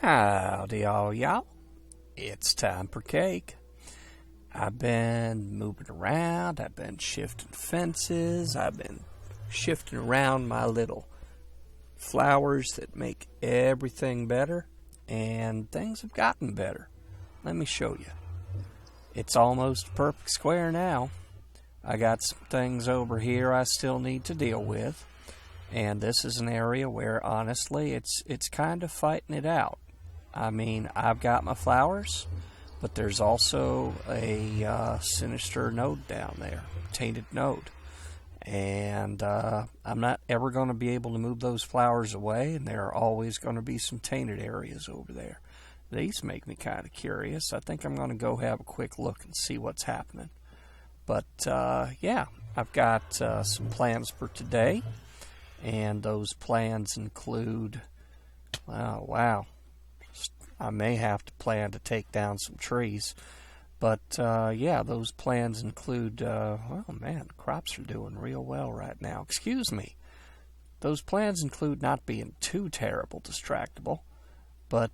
Howdy all y'all. It's time for cake. I've been moving around, I've been shifting fences, I've been shifting around my little flowers that make everything better, and things have gotten better. Let me show you. It's almost a perfect square now. I got some things over here I still need to deal with, and this is an area where honestly it's kind of fighting it out. I mean, I've got my flowers, but there's also a sinister node down there, tainted node. And I'm not ever going to be able to move those flowers away, and there are always going to be some tainted areas over there. These make me kind of curious. I think I'm going to go have a quick look and see what's happening. But yeah, I've got some plans for today, and those plans include, oh wow, I may have to plan to take down some trees. But yeah, those plans include, oh man, crops are doing real well right now. Excuse me. Those plans include not being too terrible distractible, but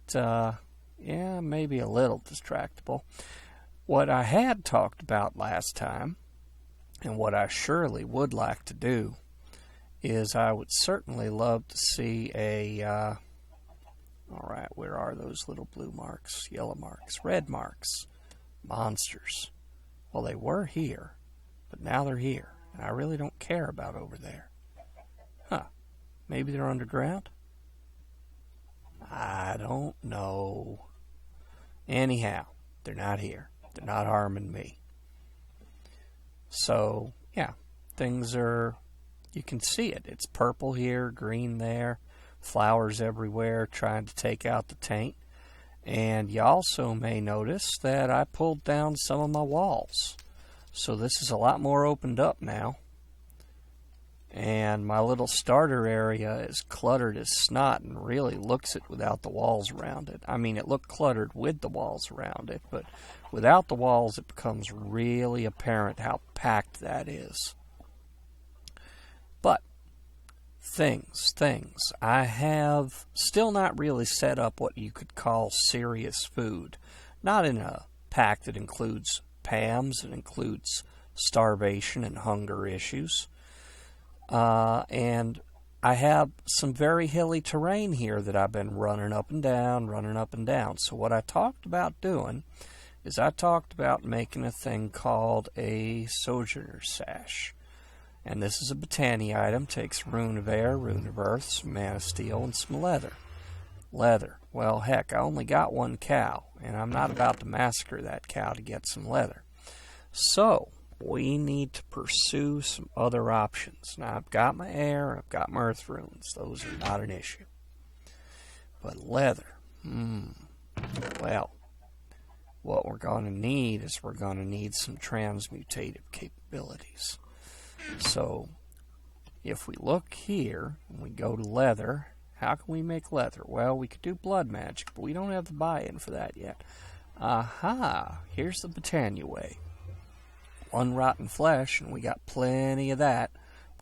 yeah, maybe a little distractible. What I had talked about last time, and what I surely would like to do, is I would certainly love to see a, alright, where are those little blue marks, yellow marks, red marks? Monsters. Well, they were here, but now they're here, and I really don't care about over there. Huh. Maybe they're underground? I don't know. Anyhow, they're not here. They're not harming me. So, yeah, things are, you can see it. It's purple here, green there, flowers everywhere trying to take out the taint. And you also may notice that I pulled down some of my walls. So this is a lot more opened up now. And my little starter area is cluttered as snot and really looks it without the walls around it. I mean, it looked cluttered with the walls around it, but without the walls it becomes really apparent how packed that is. But things. I have still not really set up what you could call serious food. Not in a pack that includes PAMs, it includes starvation and hunger issues. And I have some very hilly terrain here that I've been running up and down. So what I talked about doing is I talked about making a thing called a Sojourner's Sash. And this is a botany item, takes rune of air, rune of earth, some mana steel, and some leather. Leather. Well, heck, I only got one cow, and I'm not about to massacre that cow to get some leather. So, we need to pursue some other options. Now, I've got my air, I've got my earth runes. Those are not an issue. But leather, well, what we're going to need is we're going to need some transmutative capabilities. So, if we look here, and we go to leather, how can we make leather? Well, we could do blood magic, but we don't have the buy-in for that yet. Aha! Here's the Botania way. One rotten flesh, and we got plenty of that,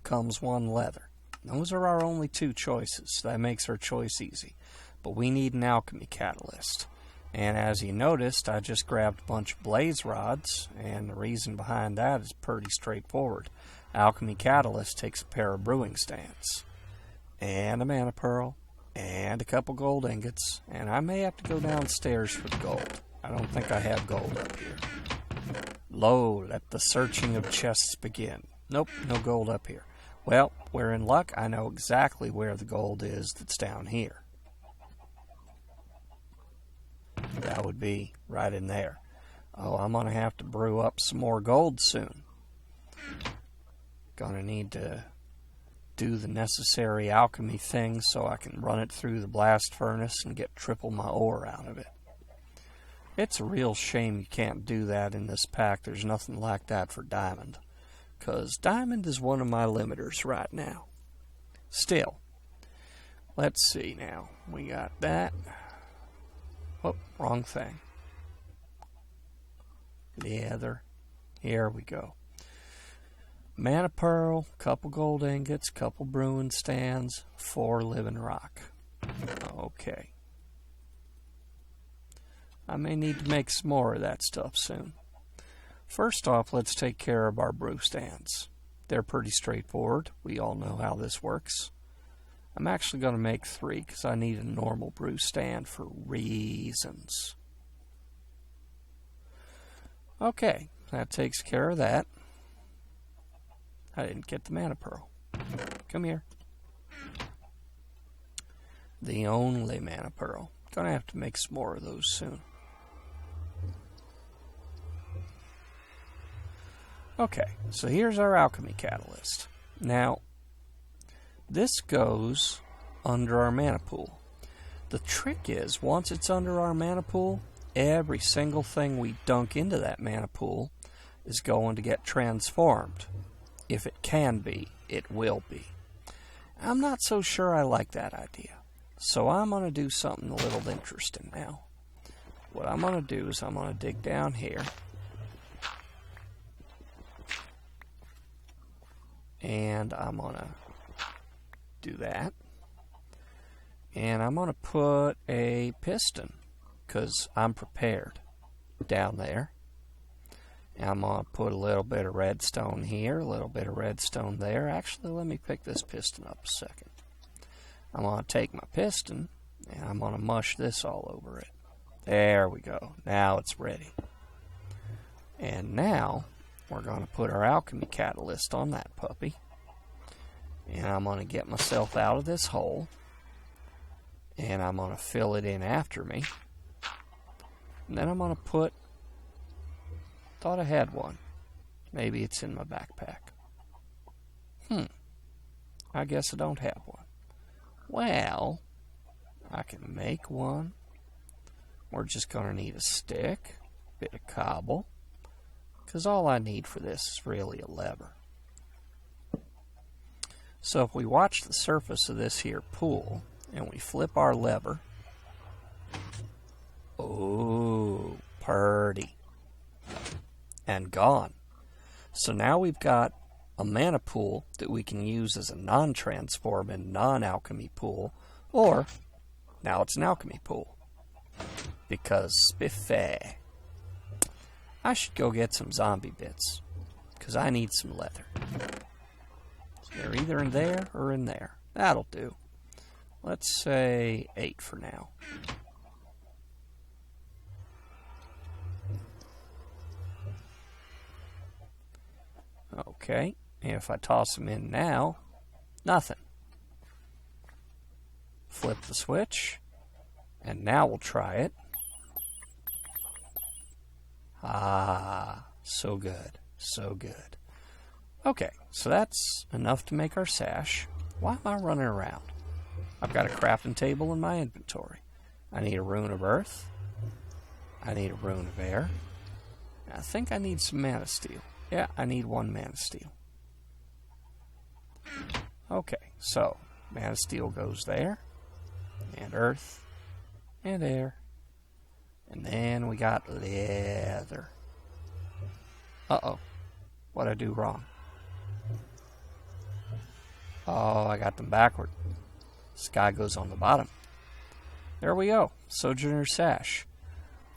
becomes one leather. Those are our only two choices. That makes our choice easy. But we need an alchemy catalyst. And as you noticed, I just grabbed a bunch of blaze rods, and the reason behind that is pretty straightforward. Alchemy Catalyst takes a pair of brewing stands, and a mana pearl, and a couple gold ingots, and I may have to go downstairs for the gold. I don't think I have gold up here. Lo, let the searching of chests begin. Nope, no gold up here. Well, we're in luck. I know exactly where the gold is that's down here. That would be right in there. Oh, I'm going to have to brew up some more gold soon. Going to need to do the necessary alchemy things so I can run it through the blast furnace and get triple my ore out of it. It's a real shame you can't do that in this pack. There's nothing like that for diamond, because diamond is one of my limiters right now. Still, let's see now. We got that. Oh, wrong thing. Leather. Here we go. Mana pearl, couple gold ingots, couple brewing stands, 4 living rock. Okay. I may need to make some more of that stuff soon. First off, let's take care of our brew stands. They're pretty straightforward. We all know how this works. I'm actually going to make 3 because I need a normal brew stand for reasons. Okay, that takes care of that. I didn't get the mana pearl. Come here. The only mana pearl. Gonna have to make some more of those soon. Okay, so here's our alchemy catalyst. Now, this goes under our mana pool. The trick is, once it's under our mana pool, every single thing we dunk into that mana pool is going to get transformed. If it can be, it will be. I'm not so sure I like that idea. So I'm going to do something a little interesting now. What I'm going to do is I'm going to dig down here. And I'm going to do that. And I'm going to put a piston, because I'm prepared, down there. And I'm going to put a little bit of redstone here, a little bit of redstone there. Actually, let me pick this piston up a second. I'm going to take my piston, and I'm going to mush this all over it. There we go. Now it's ready. And now, we're going to put our alchemy catalyst on that puppy. And I'm going to get myself out of this hole. And I'm going to fill it in after me. And then I'm going to put... Thought I had one. Maybe it's in my backpack. I guess I don't have one. Well, I can make one. We're just going to need a stick, a bit of cobble, because all I need for this is really a lever. So if we watch the surface of this here pool, and we flip our lever, oh, purty, and gone. So now we've got a mana pool that we can use as a non-transform and non-alchemy pool, or now it's an alchemy pool. Because spiffy. I should go get some zombie bits, because I need some leather. So they're either in there or in there. That'll do. Let's say 8 for now. Okay, and if I toss them in now, nothing. Flip the switch, and now we'll try it. Ah, so good, so good. Okay, so that's enough to make our sash. Why am I running around? I've got a crafting table in my inventory. I need a rune of earth. I need a rune of air. I think I need some mana steel. Yeah, I need 1 mana steel. Okay, so mana steel goes there, and earth, and air, and then we got leather. Uh-oh, what'd I do wrong? Oh, I got them backward. Sky goes on the bottom. There we go, Sojourner Sash.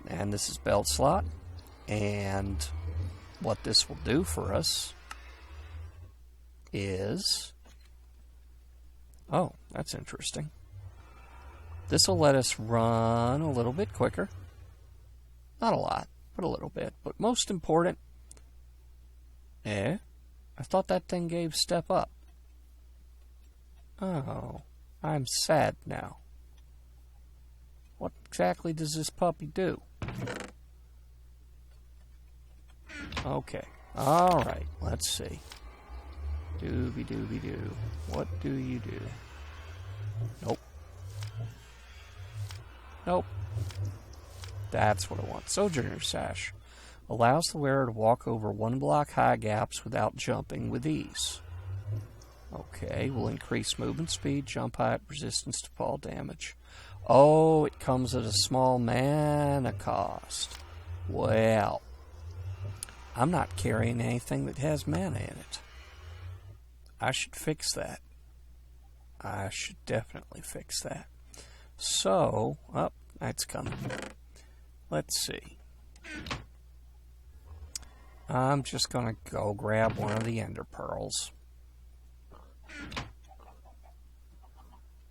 And this is belt slot, and what this will do for us is... Oh, that's interesting. This will let us run a little bit quicker. Not a lot, but a little bit. But most important... I thought that thing gave step up. Oh, I'm sad now. What exactly does this puppy do? Okay. Alright, let's see. Dooby-dooby-doo. What do you do? Nope. Nope. That's what I want. Sojourner Sash allows the wearer to walk over 1 block high gaps without jumping with ease. Okay, will increase movement speed, jump height, resistance to fall damage. Oh, it comes at a small mana cost. Well, I'm not carrying anything that has mana in it. I should fix that. I should definitely fix that. So, that's coming. let's see. I'm just going to go grab one of the ender pearls.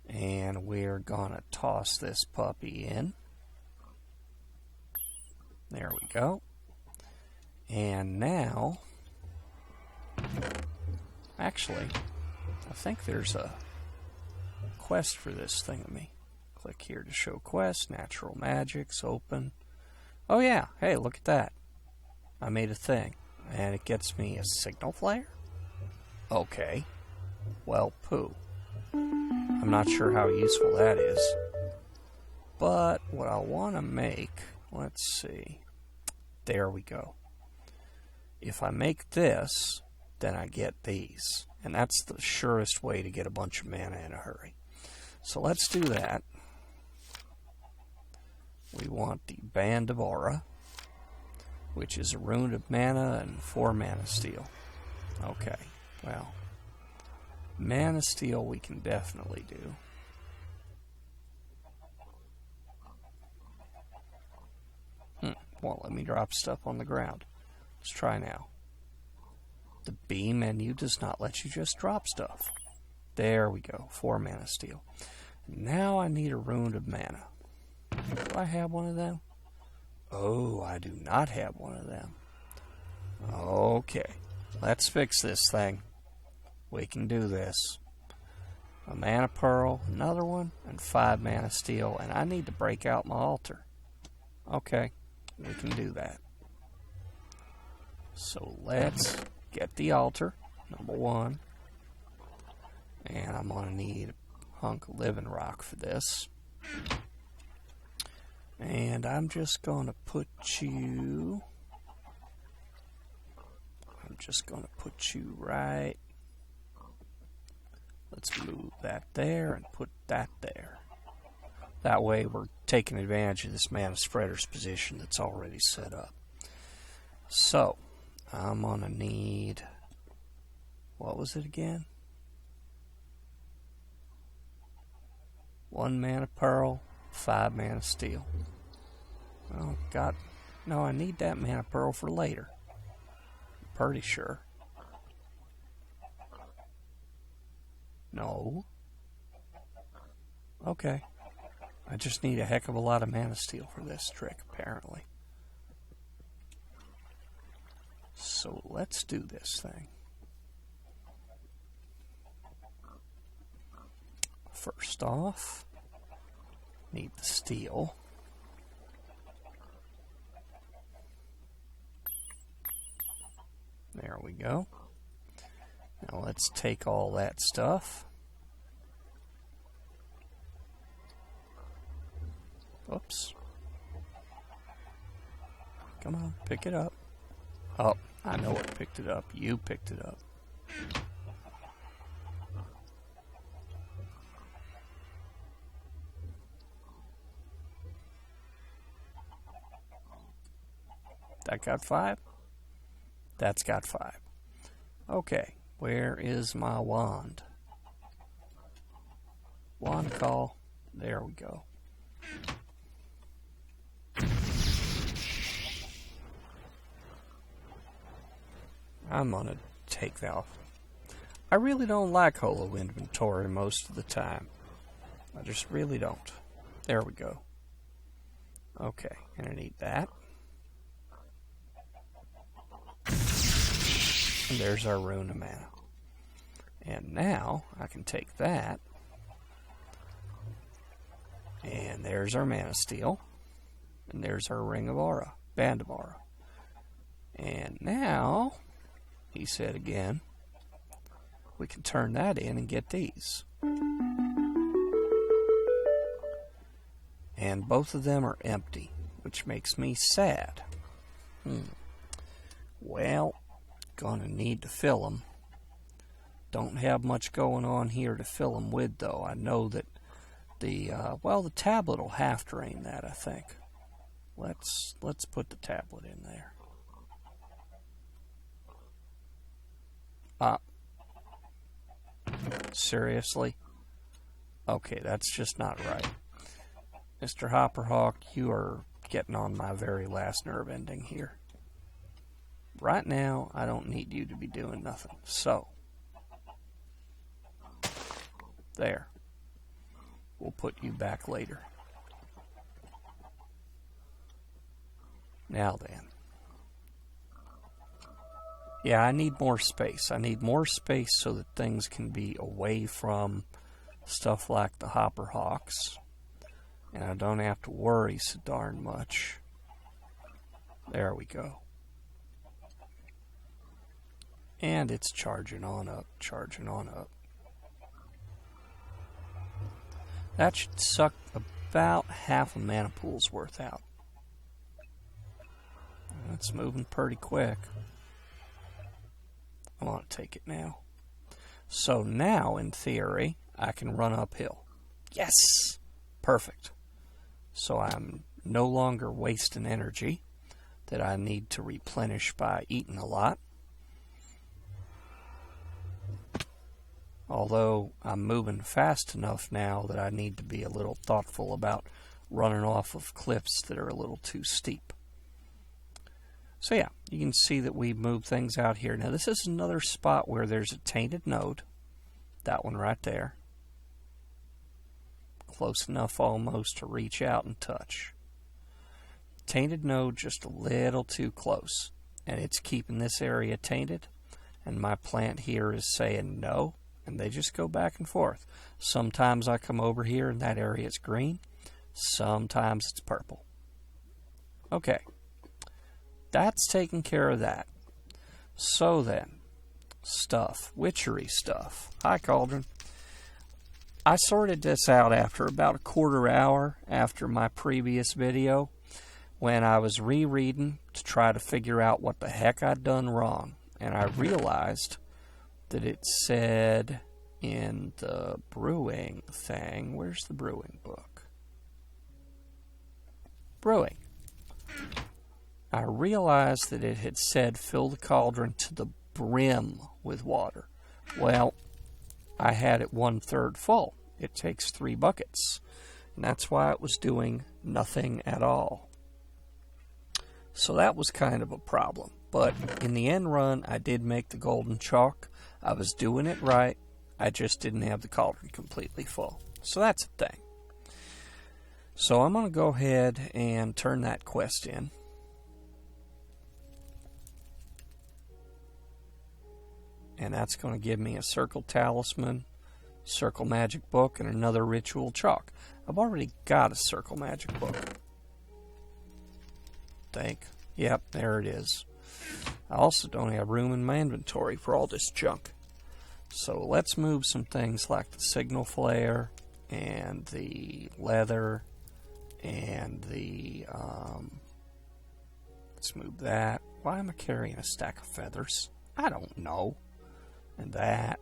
And we're going to toss this puppy in. There we go. And now, actually, I think there's a quest for this thingamy. Click here to show quest, natural magics, open. Oh yeah, hey, look at that. I made a thing, and it gets me a signal flare? Okay. Well, poo. I'm not sure how useful that is. But what I want to make, let's see. There we go. If I make this, then I get these. And that's the surest way to get a bunch of mana in a hurry. So let's do that. We want the Band of Aura, which is a rune of mana and 4 mana steel. Okay, well, mana steel we can definitely do. Won't let me drop stuff on the ground. Let's try now. The B menu does not let you just drop stuff. There we go, 4 mana steel. Now I need a rune of mana. Do I have one of them? Oh, I do not have one of them. Okay, let's fix this thing. We can do this. A mana pearl, another one, and 5 mana steel, and I need to break out my altar. Okay, we can do that. So let's get the altar, number 1. And I'm going to need a hunk of living rock for this. And I'm just going to put you... right... Let's move that there and put that there. That way we're taking advantage of this mana spreader's position that's already set up. So, I'm going to need... What was it again? 1 mana pearl, 5 mana steel. Oh, God. No, I need that mana pearl for later. I'm pretty sure. No. Okay. I just need a heck of a lot of mana steel for this trick, apparently. So let's do this thing. First off, need the steel. There we go. Now let's take all that stuff. Oops. Come on, pick it up. Oh, I know what picked it up. You picked it up. That got 5? That's got 5. Okay, where is my wand? Wand call. There we go. I'm gonna take that off. I really don't like holo inventory most of the time. I just really don't. There we go. Okay, and I need that. And there's our rune of mana. And now I can take that. And there's our mana steel. And there's our ring of aura, band of aura. And now, he said again, we can turn that in and get these. And both of them are empty, which makes me sad. Well, gonna need to fill them. Don't have much going on here to fill them with, though. I know that the tablet will half drain that, I think. Let's put the tablet in there. Seriously? Okay, that's just not right. Mr. Hopperhawk, you are getting on my very last nerve ending here. Right now, I don't need you to be doing nothing. So, there. We'll put you back later. Now then. Yeah, I need more space. I need more space so that things can be away from stuff like the hopper hawks. And I don't have to worry so darn much. There we go. And it's charging on up, charging on up. That should suck about half a mana pool's worth out. It's moving pretty quick. I want to take it now. So now, in theory, I can run uphill. Yes! Perfect. So I'm no longer wasting energy that I need to replenish by eating a lot. Although I'm moving fast enough now that I need to be a little thoughtful about running off of cliffs that are a little too steep. So yeah, you can see that we moved things out here. Now this is another spot where there's a tainted node. That one right there. Close enough almost to reach out and touch. Tainted node just a little too close. And it's keeping this area tainted. And my plant here is saying no. And they just go back and forth. Sometimes I come over here and that area is green. Sometimes it's purple. Okay. That's taking care of that. So then, stuff. Witchery stuff. Hi, Cauldron. I sorted this out after about a quarter hour after my previous video when I was rereading to try to figure out what the heck I'd done wrong. And I realized that it said in the brewing thing, where's the brewing book? Brewing. I realized that it had said fill the cauldron to the brim with water. Well, I had it 1/3 full. It takes 3 buckets. And that's why it was doing nothing at all. So that was kind of a problem. But in the end run, I did make the golden chalk. I was doing it right. I just didn't have the cauldron completely full. So that's a thing. So I'm going to go ahead and turn that quest in. And that's going to give me a circle talisman, circle magic book, and another ritual chalk. I've already got a circle magic book. Yep, there it is. I also don't have room in my inventory for all this junk. So let's move some things like the signal flare and the leather and the... let's move that. Why am I carrying a stack of feathers? I don't know. And that.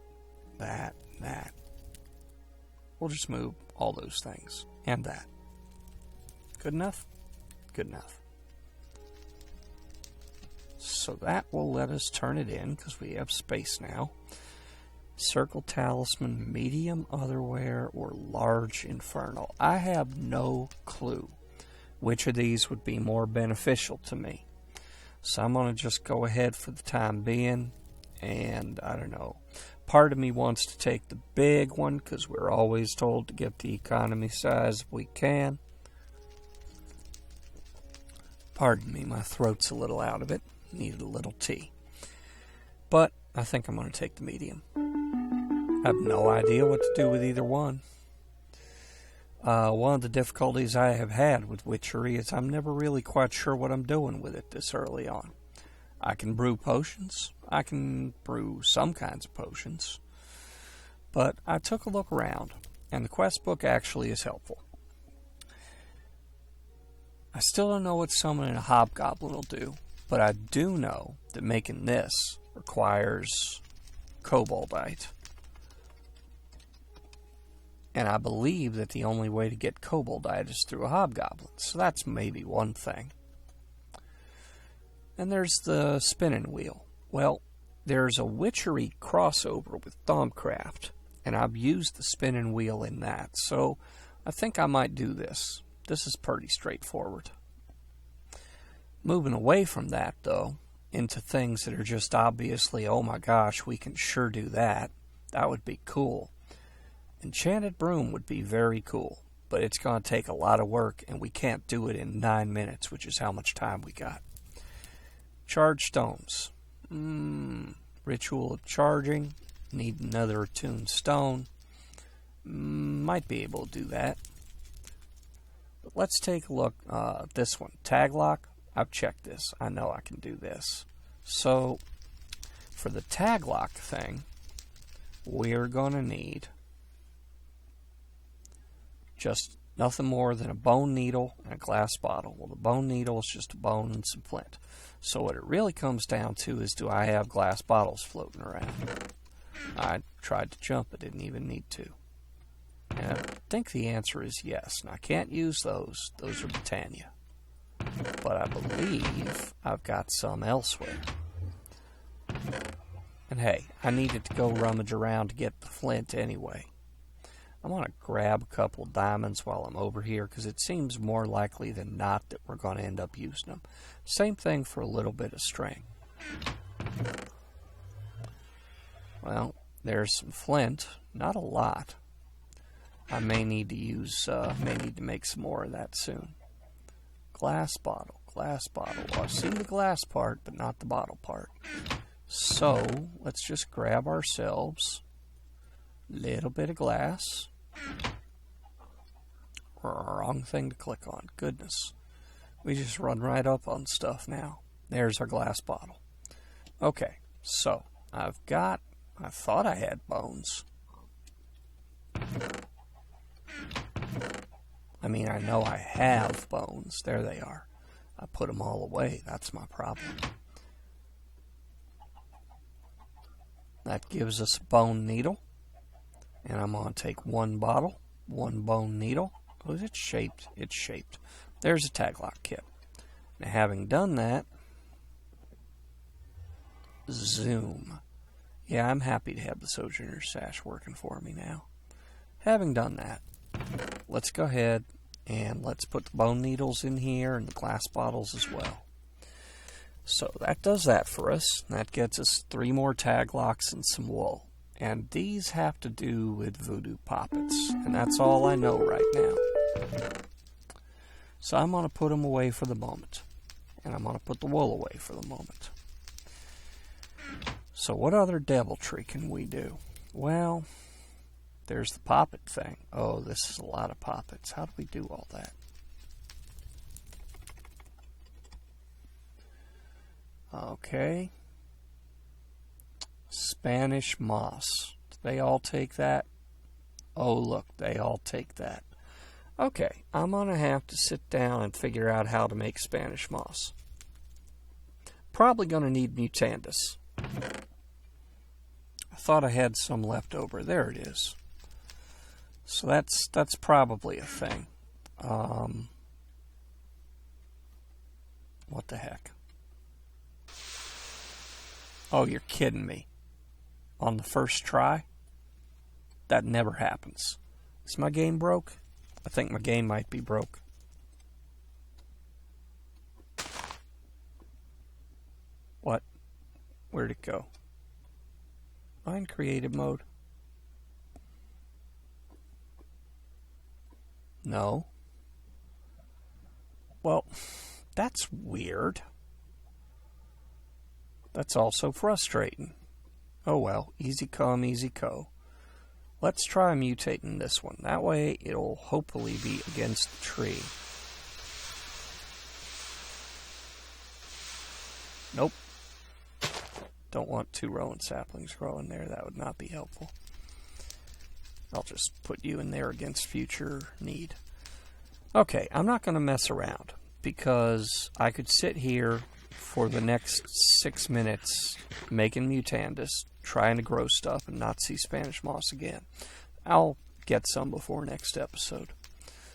We'll just move all those things. And that. Good enough? Good enough. So that will let us turn it in, because we have space now. Circle talisman, medium otherware, or large infernal. I have no clue which of these would be more beneficial to me. So I'm going to just go ahead for the time being. And I don't know. Part of me wants to take the big one, because we're always told to get the economy size if we can. Pardon me, my throat's a little out of it. Needed a little tea. But I think I'm going to take the medium. I have no idea what to do with either one. One of the difficulties I have had with witchery is I'm never really quite sure what I'm doing with it this early on. I can brew potions. I can brew some kinds of potions. But I took a look around, and the quest book actually is helpful. I still don't know what summoning a hobgoblin will do, but I do know that making this requires koboldite. And I believe that the only way to get koboldite is through a hobgoblin. So that's maybe one thing. And there's the spinning wheel. Well, there's a witchery crossover with Thaumcraft, and I've used the spinning wheel in that. So I think I might do this. This is pretty straightforward. Moving away from that, though, into things that are just obviously, oh my gosh, we can sure do that. That would be cool. Enchanted Broom would be very cool, but it's going to take a lot of work, and we can't do it in 9 minutes, which is how much time we got. Charge stones. Ritual of charging. Need another attuned stone. Might be able to do that. But let's take a look at this one. Tag lock. I've checked this. I know I can do this. So, for the tag lock thing, we're going to need just nothing more than a bone needle and a glass bottle. Well, the bone needle is just a bone and some flint. So what it really comes down to is, do I have glass bottles floating around? I tried to jump, but didn't even need to. And I think the answer is yes. And I can't use those. Those are Britannia. But I believe I've got some elsewhere. And hey, I needed to go rummage around to get the flint anyway. I want to grab a couple diamonds while I'm over here, because it seems more likely than not that we're going to end up using them. Same thing for a little bit of string. Well, there's some flint. Not a lot. I may need to make some more of that soon. Glass bottle, glass bottle. Well, I see the glass part, but not the bottle part. So, let's just grab ourselves a little bit of glass. Wrong thing to click on. Goodness. We just run right up on stuff now. There's our glass bottle. Okay, so I thought I had bones. I mean, I know I have bones. There they are. I put them all away. That's my problem. That gives us a bone needle. And I'm going to take one bottle, one bone needle. Oh, it's shaped. It's shaped. There's a tag lock kit. Now, having done that, zoom. Yeah, I'm happy to have the Sojourner Sash working for me now. Having done that, let's go ahead and let's put the bone needles in here and the glass bottles as well. So that does that for us. That gets us 3 more tag locks and some wool. And these have to do with voodoo poppets. And that's all I know right now. So I'm going to put them away for the moment. And I'm going to put the wool away for the moment. So what other deviltry can we do? Well, there's the poppet thing. Oh, this is a lot of poppets. How do we do all that? Okay. Spanish moss. Do they all take that? Oh, look, they all take that. Okay, I'm going to have to sit down and figure out how to make Spanish moss. Probably going to need Mutandis. I thought I had some left over. There it is. So that's probably a thing. What the heck? Oh, you're kidding me. On the first try? That never happens. Is my game broke? I think my game might be broke. What? Where'd it go? Am I in creative mode? No. Well, that's weird. That's also frustrating. Oh well, easy come, easy go. Let's try mutating this one. That way it'll hopefully be against the tree. Nope. Don't want 2 rowan saplings growing there. That would not be helpful. I'll just put you in there against future need. Okay, I'm not going to mess around because I could sit here for the next 6 minutes making Mutandis, trying to grow stuff and not see Spanish moss again. I'll get some before next episode.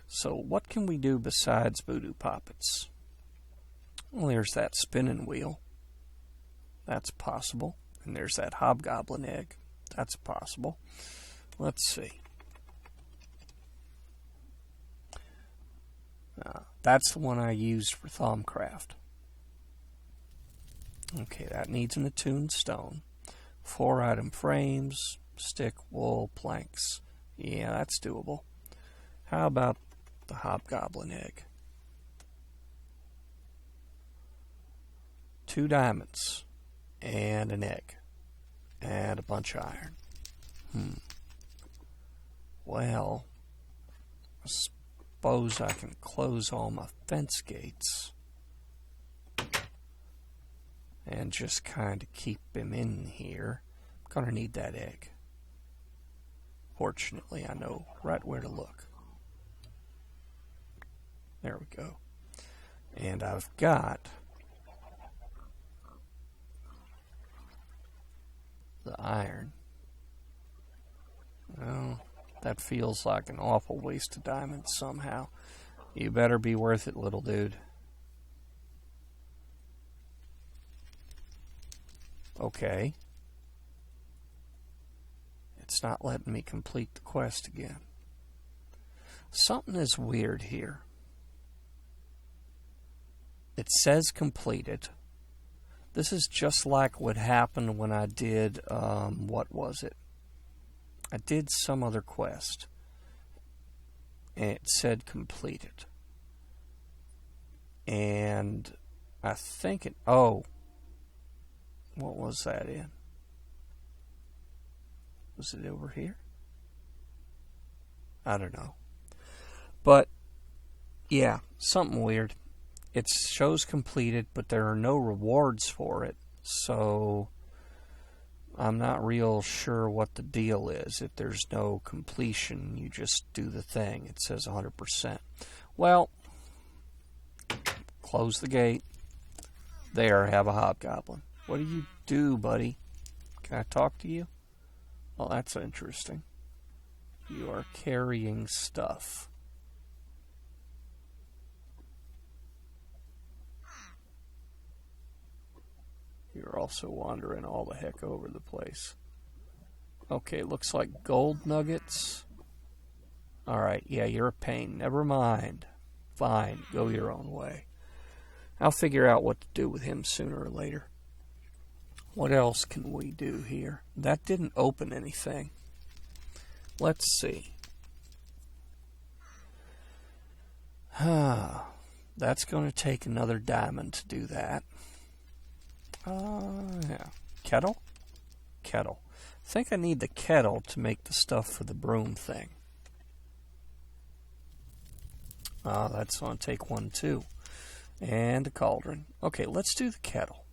So what can we do besides voodoo poppets? Well, there's that spinning wheel. That's possible. And there's that hobgoblin egg. That's possible. Let's see. That's the one I used for Thaumcraft. Okay, that needs an attuned stone. 4 item frames, stick, wool, planks. Yeah, that's doable. How about the hobgoblin egg? 2 diamonds and an egg and a bunch of iron. Well, I suppose I can close all my fence gates and just kind of keep him in here. I'm going to need that egg. Fortunately, I know right where to look. There we go. And I've got the iron. Well, that feels like an awful waste of diamonds somehow. You better be worth it, little dude. Okay. It's not letting me complete the quest again. Something is weird here. It says completed. This is just like what happened when I did, what was it? I did some other quest. And it said completed. And I think it, oh, what was that in? Was it over here? I don't know. But, yeah, something weird. It shows completed, but there are no rewards for it. So, I'm not real sure what the deal is. If there's no completion, you just do the thing. It says 100%. Well, close the gate. There, have a hobgoblin. What do you do, buddy? Can I talk to you? Well, that's interesting. You are carrying stuff. You're also wandering all the heck over the place. Okay, looks like gold nuggets. Alright, yeah, you're a pain. Never mind. Fine, go your own way. I'll figure out what to do with him sooner or later. What else can we do here? That didn't open anything. Let's see. That's going to take another diamond to do that. Yeah. Kettle? Kettle. I think I need the kettle to make the stuff for the broom thing. That's going to take one too. And a cauldron. Okay, let's do the kettle.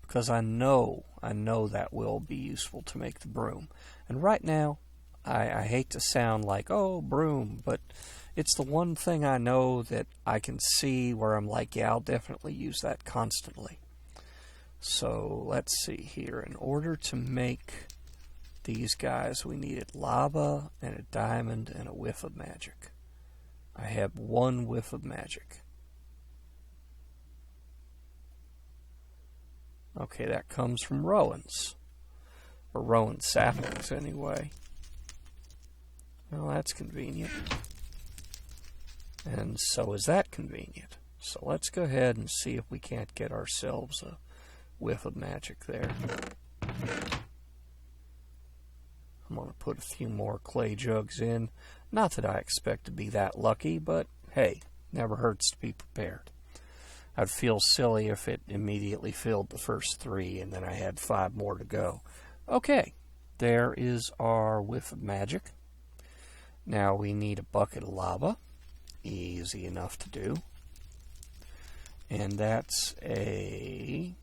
Because I know that will be useful to make the broom. And right now, I hate to sound like, oh, broom, but it's the one thing I know that I can see where I'm like, yeah, I'll definitely use that constantly. So let's see here. In order to make these guys, we needed lava and a diamond and a whiff of magic. I have 1 whiff of magic. Okay, that comes from Rowan's. Or Rowan saplings, anyway. Well, that's convenient. And so is that convenient. So let's go ahead and see if we can't get ourselves a whiff of magic there. I'm going to put a few more clay jugs in. Not that I expect to be that lucky, but hey, never hurts to be prepared. I'd feel silly if it immediately filled the first 3 and then I had 5 more to go. Okay, there is our whiff of magic. Now we need a bucket of lava. Easy enough to do. And that's a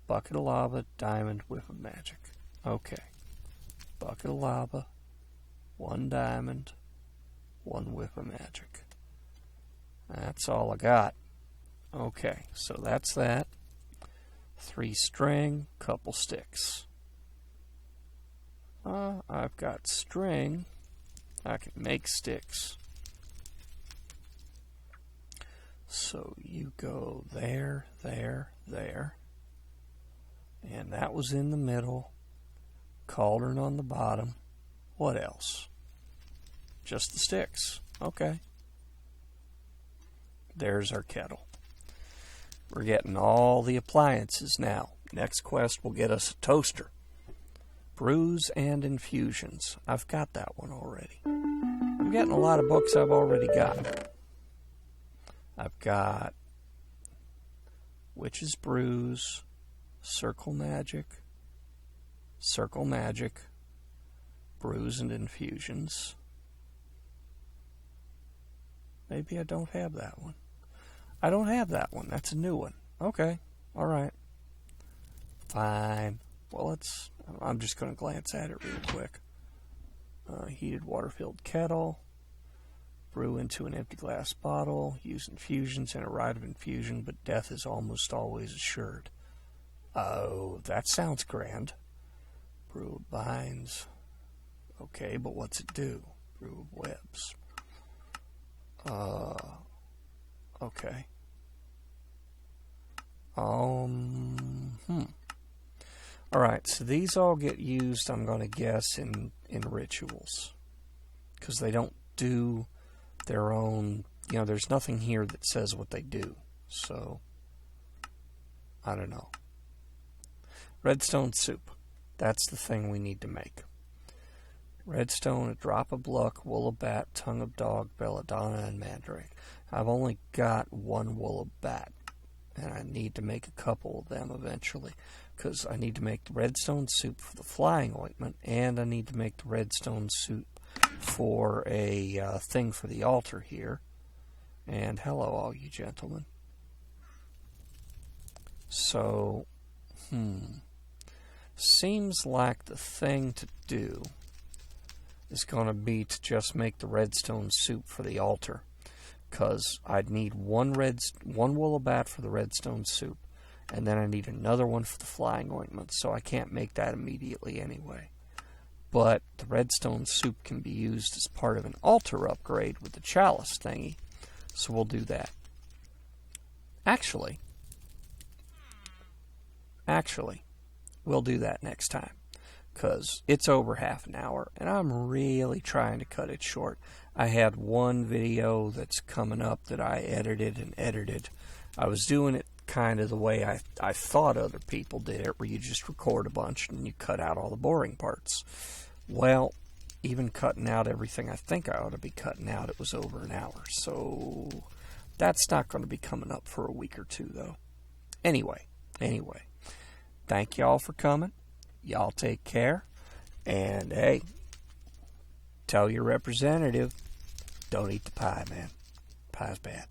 bucket of lava, diamond, whiff of magic. Okay. Bucket of lava, 1 diamond, 1 whiff of magic. That's all I got. Okay, so that's that. 3 string, couple sticks. I've got string. I can make sticks. So you go there, there, there. And that was in the middle. Cauldron on the bottom. What else? Just the sticks. Okay. There's our kettle. We're getting all the appliances now. Next quest will get us a toaster. Brews and infusions. I've got that one already. I'm getting a lot of books I've already got. I've got Witch's Brews, Circle Magic, Brews and Infusions. Maybe I don't have that one. I don't have that one. That's a new one. Okay. All right. Fine. Well, I'm just going to glance at it real quick. Heated water-filled kettle. Brew into an empty glass bottle. Use infusions and a rite of infusion, but death is almost always assured. Oh, that sounds grand. Brew of binds. Okay, but what's it do? Brew of webs. Okay. Alright, so these all get used, I'm going to guess, in rituals. Because they don't do their own, there's nothing here that says what they do. So, I don't know. Redstone soup. That's the thing we need to make. Redstone, a drop of luck, wool of bat, tongue of dog, belladonna, and mandrake. I've only got one wool of bat, and I need to make a couple of them eventually, because I need to make the redstone soup for the flying ointment, and I need to make the redstone soup for a thing for the altar here. And hello, all you gentlemen. So, seems like the thing to do is going to be to just make the redstone soup for the altar, because I'd need one wool of bat for the redstone soup, and then I need another one for the flying ointment, so I can't make that immediately anyway. But the redstone soup can be used as part of an altar upgrade with the chalice thingy, so we'll do that. Actually, we'll do that next time, because it's over half an hour, and I'm really trying to cut it short. I had one video that's coming up that I edited. I was doing it kind of the way I thought other people did it, where you just record a bunch and you cut out all the boring parts. Well, even cutting out everything I think I ought to be cutting out, it was over an hour. So that's not going to be coming up for a week or two, though. Anyway, thank y'all for coming. Y'all take care. And, hey, tell your representative, don't eat the pie, man. Pie's bad.